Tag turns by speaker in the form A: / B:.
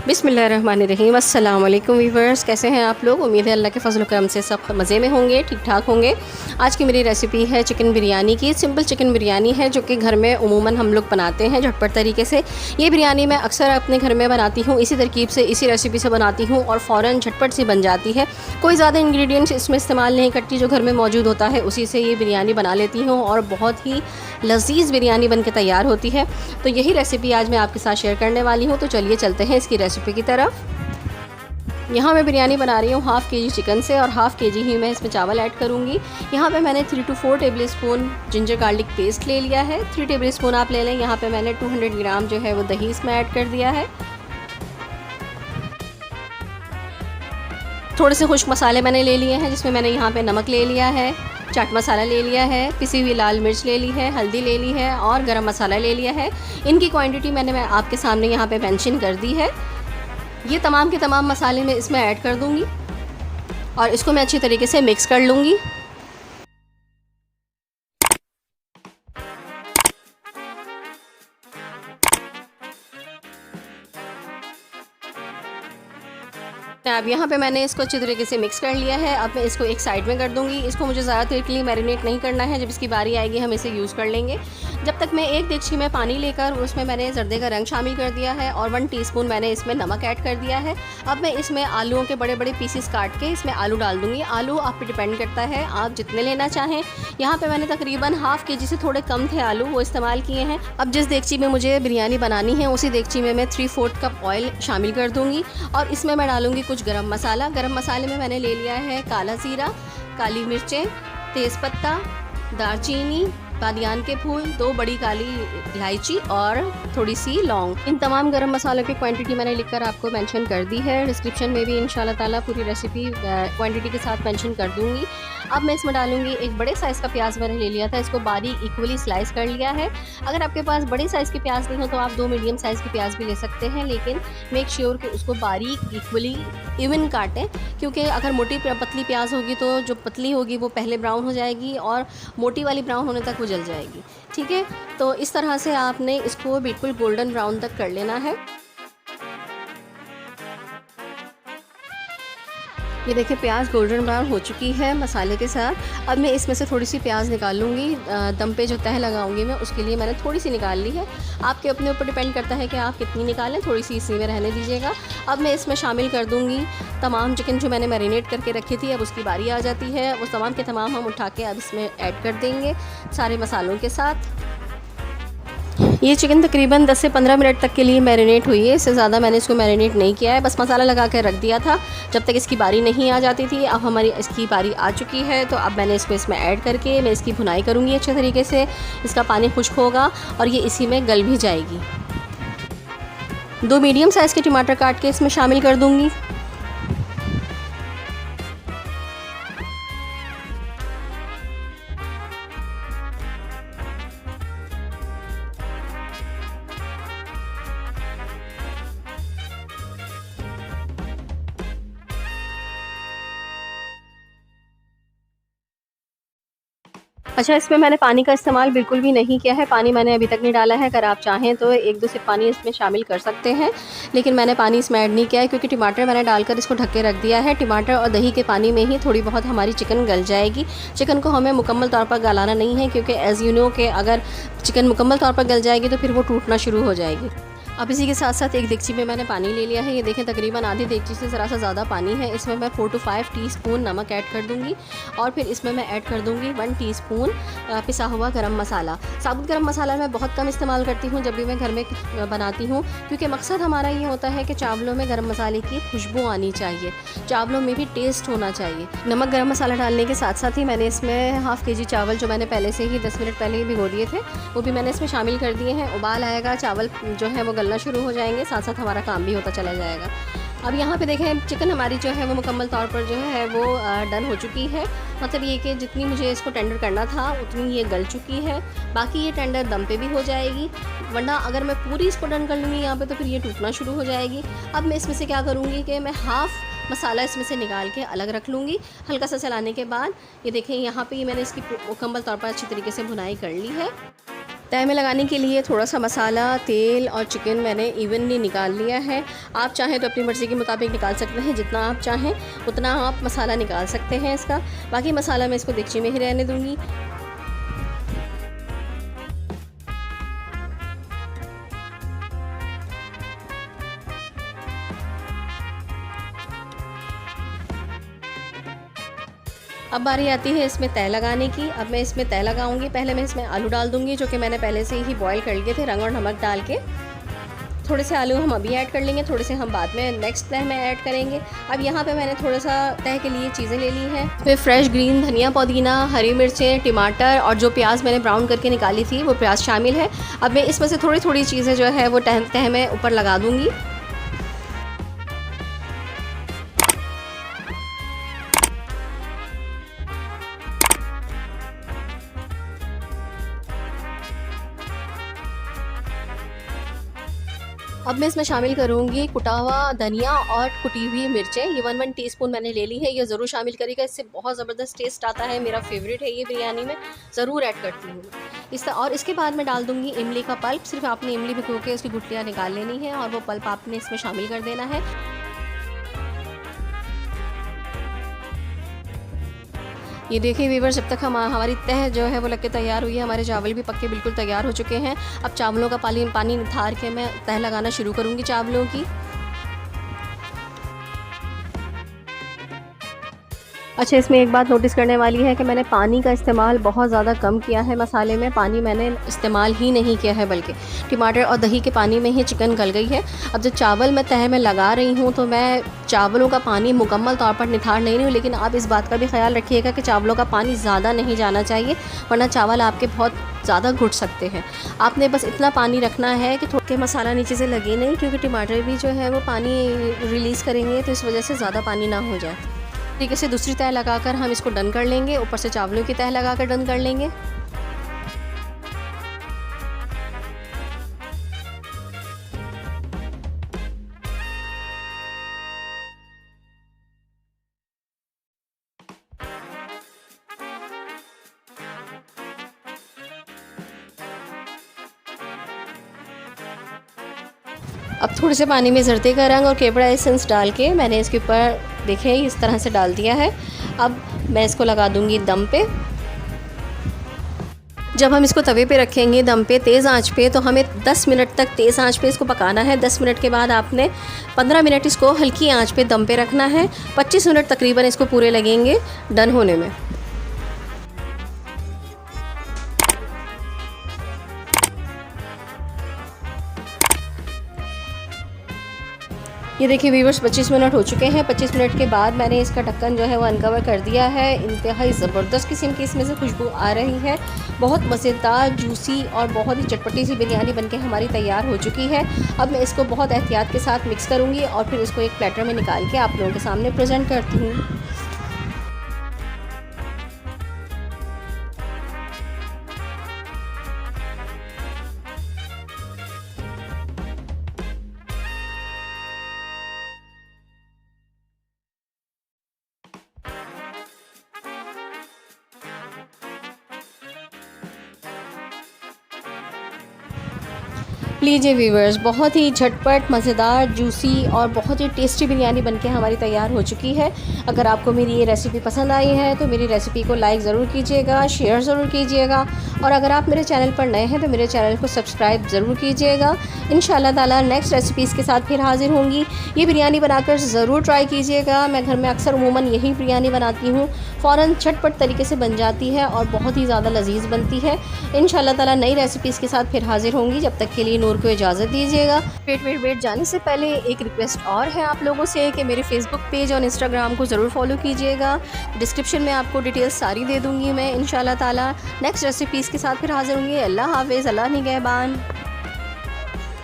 A: बिस्मिल्लाहिर्रहमानिर्रहीम। अस्सलाम वालेकुम वीवर्स, कैसे हैं आप लोग। उम्मीद है अल्लाह के फजल करम से सब मज़े में होंगे, ठीक ठाक होंगे। आज की मेरी रेसिपी है चिकन बिरयानी की। सिंपल चिकन बिरयानी है जो कि घर में उमूमन हम लोग बनाते हैं झटपट तरीके से। ये बिरयानी मैं अक्सर अपने घर में बनाती हूँ, इसी तरकीब से इसी रेसिपी से बनाती हूँ और फ़ौरन झटपट से बन जाती है। कोई ज़्यादा इंग्रेडिएंट्स इसमें इस्तेमाल नहीं करती, जो घर में मौजूद होता है उसी से ये बिरयानी बना लेती हूँ और बहुत ही लज़ीज़ बिरयानी बन के तैयार होती है। तो यही रेसिपी आज मैं आपके साथ शेयर करने वाली हूँ। तो चलिए चलते हैं इसकी रेसिपी की तरफ। यहाँ मैं बिरयानी बना रही हूँ हाफ़ के जी चिकन से और हाफ़ के जी ही मैं इसमें चावल ऐड करूँगी। यहाँ पे मैंने 3 to 4 table spoon ginger garlic paste ले लिया है। 3 टेबल स्पून आप ले लें। यहाँ पे मैंने 200 ग्राम जो है वो दही इसमें ऐड कर दिया है। थोड़े से खुश्क मसाले मैंने ले लिए हैं, जिसमें मैंने यहाँ पे नमक ले लिया है, चाट मसाला ले लिया है, पिसी हुई लाल मिर्च ले ली है, हल्दी ले ली है और गरम मसाला ले लिया है। इनकी क्वांटिटी मैं आपके सामने यहाँ पे मेंशन कर दी है। ये तमाम के तमाम मसाले मैं इसमें ऐड कर दूँगी और इसको मैं अच्छी तरीके से मिक्स कर लूँगी। अब यहाँ पे मैंने इसको अच्छी तरीके से मिक्स कर लिया है। अब मैं इसको एक साइड में कर दूँगी। इसको मुझे ज़्यादा देर के लिए मैरिनेट नहीं करना है, जब इसकी बारी आएगी हम इसे यूज़ कर लेंगे। जब तक मैं एक देगची में पानी लेकर उसमें मैंने जर्दे का रंग शामिल कर दिया है और 1 टीस्पून मैंने इसमें नमक ऐड कर दिया है। अब मैं इसमें आलूओं के बड़े बड़े पीसेस काट के इसमें आलू डाल दूँगी। आलू आप पे डिपेंड करता है, आप जितने लेना चाहें। यहाँ पर मैंने तकरीबन हाफ़ के जी से थोड़े कम थे आलू, वो इस्तेमाल किए हैं। अब जिस देगची में मुझे बिरयानी बनानी है उसी देगची में मैं 3/4 कप ऑयल शामिल कर दूँगी और इसमें मैं डालूँगी कुछ गरम मसाला। गरम मसाले में मैंने ले लिया है काला ज़ीरा, काली मिर्चें, तेज़पत्ता, दालचीनी, बादियान के फूल, 2 बड़ी काली इलायची और थोड़ी सी लौंग। इन तमाम गरम मसालों की क्वांटिटी मैंने लिखकर आपको मेंशन कर दी है। डिस्क्रिप्शन में भी इंशाल्लाह ताला पूरी रेसिपी क्वांटिटी के साथ मेंशन कर दूंगी। अब मैं इसमें डालूंगी एक बड़े साइज़ का प्याज मैंने ले लिया था, इसको बारीक इक्वली स्लाइस कर लिया है। अगर आपके पास बड़े साइज़ के प्याज नहीं हो तो आप 2 मीडियम साइज़ के प्याज भी ले सकते हैं, लेकिन मेक श्योर कि उसको बारीक इक्वली इवन काटें, क्योंकि अगर मोटी पतली प्याज होगी तो जो पतली होगी वो पहले ब्राउन हो जाएगी और मोटी वाली ब्राउन होने तक वो जल जाएगी। ठीक है, तो इस तरह से आपने इसको बिल्कुल गोल्डन ब्राउन तक कर लेना है। ये देखिए प्याज गोल्डन ब्राउन हो चुकी है मसाले के साथ। अब मैं इसमें से थोड़ी सी प्याज निकाल लूँगी। दम पे जो तह लगाऊंगी मैं उसके लिए मैंने थोड़ी सी निकाल ली है। आपके अपने ऊपर डिपेंड करता है कि आप कितनी निकालें, थोड़ी सी इसी में रहने दीजिएगा। अब मैं इसमें शामिल कर दूँगी तमाम चिकन जो मैंने मैरिनेट करके रखी थी। अब उसकी बारी आ जाती है, वो तमाम के तमाम हम उठा के अब इसमें ऐड कर देंगे सारे मसालों के साथ। ये चिकन तकरीबन 10 से 15 मिनट तक के लिए मैरिनेट हुई है, इससे ज़्यादा मैंने इसको मैरिनेट नहीं किया है, बस मसाला लगा कर रख दिया था जब तक इसकी बारी नहीं आ जाती थी। अब हमारी इसकी बारी आ चुकी है, तो अब मैंने इसको इसमें ऐड करके मैं इसकी भुनाई करूँगी अच्छे तरीके से। इसका पानी खुश्क होगा और ये इसी में गल भी जाएगी। 2 मीडियम साइज़ के टमाटर काट के इसमें शामिल कर दूँगी। अच्छा, इसमें मैंने पानी का इस्तेमाल बिल्कुल भी नहीं किया है, पानी मैंने अभी तक नहीं डाला है। अगर आप चाहें तो 1-2 सिप पानी इसमें शामिल कर सकते हैं, लेकिन मैंने पानी इसमें ऐड नहीं किया है क्योंकि टमाटर मैंने डालकर इसको ढक के रख दिया है। टमाटर और दही के पानी में ही थोड़ी बहुत हमारी चिकन गल जाएगी। चिकन को हमें मुकम्मल तौर पर गलाना नहीं है, क्योंकि एज़ यू नो कि अगर चिकन मुकम्मल तौर पर गल जाएगी तो फिर वो टूटना शुरू हो जाएगी। अब इसी के साथ साथ एक देगची में मैंने पानी ले लिया है। ये देखें तकरीबन आधी देगची से ज़रा सा ज़्यादा पानी है। इसमें मैं 4 to 5 टीस्पून नमक ऐड कर दूंगी और फिर इसमें मैं ऐड कर दूंगी 1 टीस्पून पिसा हुआ गरम मसाला। साबुत गरम मसाला मैं बहुत कम इस्तेमाल करती हूँ जब भी मैं घर में बनाती हूँ, क्योंकि मकसद हमारा ये होता है कि चावलों में गरम मसाले की खुशबू आनी चाहिए, चावलों में भी टेस्ट होना चाहिए। नमक गरम मसाला डालने के साथ साथ ही मैंने इसमें हाफ़ के जी चावल जो मैंने पहले से ही 10 मिनट पहले ही भिगो दिए थे वो भी मैंने इसमें शामिल कर दिए हैं। उबाल आएगा, चावल जो है वो गलना शुरू हो जाएंगे, साथ साथ हमारा काम भी होता चला जाएगा। अब यहाँ पे देखें चिकन हमारी जो है वो मुकम्मल तौर पर जो है वो डन हो चुकी है। मतलब ये कि जितनी मुझे इसको टेंडर करना था उतनी ये गल चुकी है। बाकी ये टेंडर दम पे भी हो जाएगी, वरना अगर मैं पूरी इसको डन कर लूँगी यहाँ पे तो फिर ये टूटना शुरू हो जाएगी। अब मैं इसमें से क्या करूँगी कि मैं हाफ़ मसाला इसमें से निकाल के अलग रख लूँगी। हल्का सा चलाने के बाद ये देखें यहाँ पे ये मैंने इसकी मुकम्मल तौर पर अच्छी तरीके से भुनाई कर ली है। तय में लगाने के लिए थोड़ा सा मसाला, तेल और चिकन मैंने इवनली निकाल लिया है। आप चाहें तो अपनी मर्ज़ी के मुताबिक निकाल सकते हैं, जितना आप चाहें उतना आप मसाला निकाल सकते हैं इसका। बाकी मसाला मैं इसको देगची में ही रहने दूँगी। अब बारी आती है इसमें तय लगाने की। अब मैं इसमें तय लगाऊंगी। पहले मैं इसमें आलू डाल दूंगी, जो कि मैंने पहले से ही बॉईल कर लिए थे रंग और नमक डाल के। थोड़े से आलू हम अभी ऐड कर लेंगे, थोड़े से हम बाद में नेक्स्ट तय में ऐड करेंगे। अब यहाँ पे मैंने थोड़ा सा तय के लिए चीज़ें ले ली हैं। फिर फ्रेश ग्रीन धनिया, पुदीना, हरी मिर्चें, टमाटर और जो प्याज मैंने ब्राउन करके निकाली थी वो प्याज शामिल है। अब मैं इसमें से थोड़ी थोड़ी चीज़ें जो है वो तय में ऊपर लगा दूँगी। अब मैं इसमें शामिल करूँगी कुटा हुआ धनिया और कुटी हुई मिर्चें। ये 1 टीस्पून मैंने ले ली है। ये ज़रूर शामिल करिएगा, इससे बहुत ज़बरदस्त टेस्ट आता है। मेरा फेवरेट है ये बिरयानी में, ज़रूर ऐड करती हूँ और इसके बाद मैं डाल दूँगी इमली का पल्प। सिर्फ आपने इमली भिगो के उसकी गुठलियाँ निकाल लेनी है और वो पल्प आपने इसमें शामिल कर देना है। ये देखिए व्यूअर्स, जब तक हमारी तह जो है वो लग के तैयार हुई है, हमारे चावल भी पक्के बिल्कुल तैयार हो चुके हैं। अब चावलों का पानी निथार के मैं तह लगाना शुरू करूँगी चावलों की। अच्छा, इसमें एक बात नोटिस करने वाली है कि मैंने पानी का इस्तेमाल बहुत ज़्यादा कम किया है मसाले में। पानी मैंने इस्तेमाल ही नहीं किया है, बल्कि टमाटर और दही के पानी में ही चिकन गल गई है। अब जब चावल मैं तह में लगा रही हूँ तो मैं चावलों का पानी मुकम्मल तौर पर निथार नहीं रही हूँ, लेकिन आप इस बात का भी ख्याल रखिएगा कि चावलों का पानी ज़्यादा नहीं जाना चाहिए, वरना चावल आपके बहुत ज़्यादा घुट सकते हैं। आपने बस इतना पानी रखना है कि थोड़ा मसाला नीचे से लगे नहीं, क्योंकि टमाटर भी जो है वो पानी रिलीज़ करेंगे, तो इस वजह से ज़्यादा पानी ना हो जाए। तरीके से दूसरी तह लगाकर हम इसको डन कर लेंगे। ऊपर से चावलों की तह लगाकर डन कर लेंगे। अब थोड़े से पानी में जर्दे का रंग और केवड़ा एसेंस डाल के मैंने इसके ऊपर देखें इस तरह से डाल दिया है। अब मैं इसको लगा दूंगी दम पे। जब हम इसको तवे पे रखेंगे दम पे तेज़ आंच पे, तो हमें 10 मिनट तक तेज़ आंच पे इसको पकाना है। 10 मिनट के बाद आपने 15 मिनट इसको हल्की आंच पे दम पे रखना है। 25 मिनट तकरीबन इसको पूरे लगेंगे डन होने में। ये देखिए व्यूअर्स, 25 मिनट हो चुके हैं। 25 मिनट के बाद मैंने इसका ढक्कन जो है वो अनकवर कर दिया है। इंतहाई ज़बरदस्त किस्म की इसमें से खुशबू आ रही है। बहुत मज़ेदार, जूसी और बहुत ही चटपटी सी बिरयानी बनके हमारी तैयार हो चुकी है। अब मैं इसको बहुत एहतियात के साथ मिक्स करूँगी और फिर इसको एक प्लेटर में निकाल के आप लोगों के सामने प्रेजेंट करती हूँ। लीजिए व्यूवर्स, बहुत ही झटपट, मज़ेदार, जूसी और बहुत ही टेस्टी बिरयानी बनके हमारी तैयार हो चुकी है। अगर आपको मेरी ये रेसिपी पसंद आई है तो मेरी रेसिपी को लाइक ज़रूर कीजिएगा, शेयर ज़रूर कीजिएगा और अगर आप मेरे चैनल पर नए हैं तो मेरे चैनल को सब्सक्राइब ज़रूर कीजिएगा। इंशाल्लाह ताला नेक्स्ट रेसिपीज़ के साथ फिर हाज़िर होंगी। ये बिरयानी बनाकर ज़रूर ट्राई कीजिएगा। मैं घर में अक्सर उमूमन यही बिरयानी बनाती हूँ। फ़ौरन झटपट तरीके से बन जाती है और बहुत ही ज़्यादा लजीज़ बनती है। इंशाल्लाह ताला नई रेसिपीज़ के साथ फिर हाज़िर होंगी। जब तक के लिए नूर को इजाज़त दीजिएगा। वेट जाने से पहले एक रिक्वेस्ट और है आप लोगों से कि मेरे फेसबुक पेज और इंस्टाग्राम को ज़रूर फॉलो कीजिएगा। डिस्क्रिप्शन में आपको डिटेल्स सारी दे दूँगी मैं इंशाल्लाह ताला। नेक्स्ट रेसिपीज़ के साथ फिर हाज़िर होंगी। अल्लाह हाफ़िज़, अल्लाह निगहबान।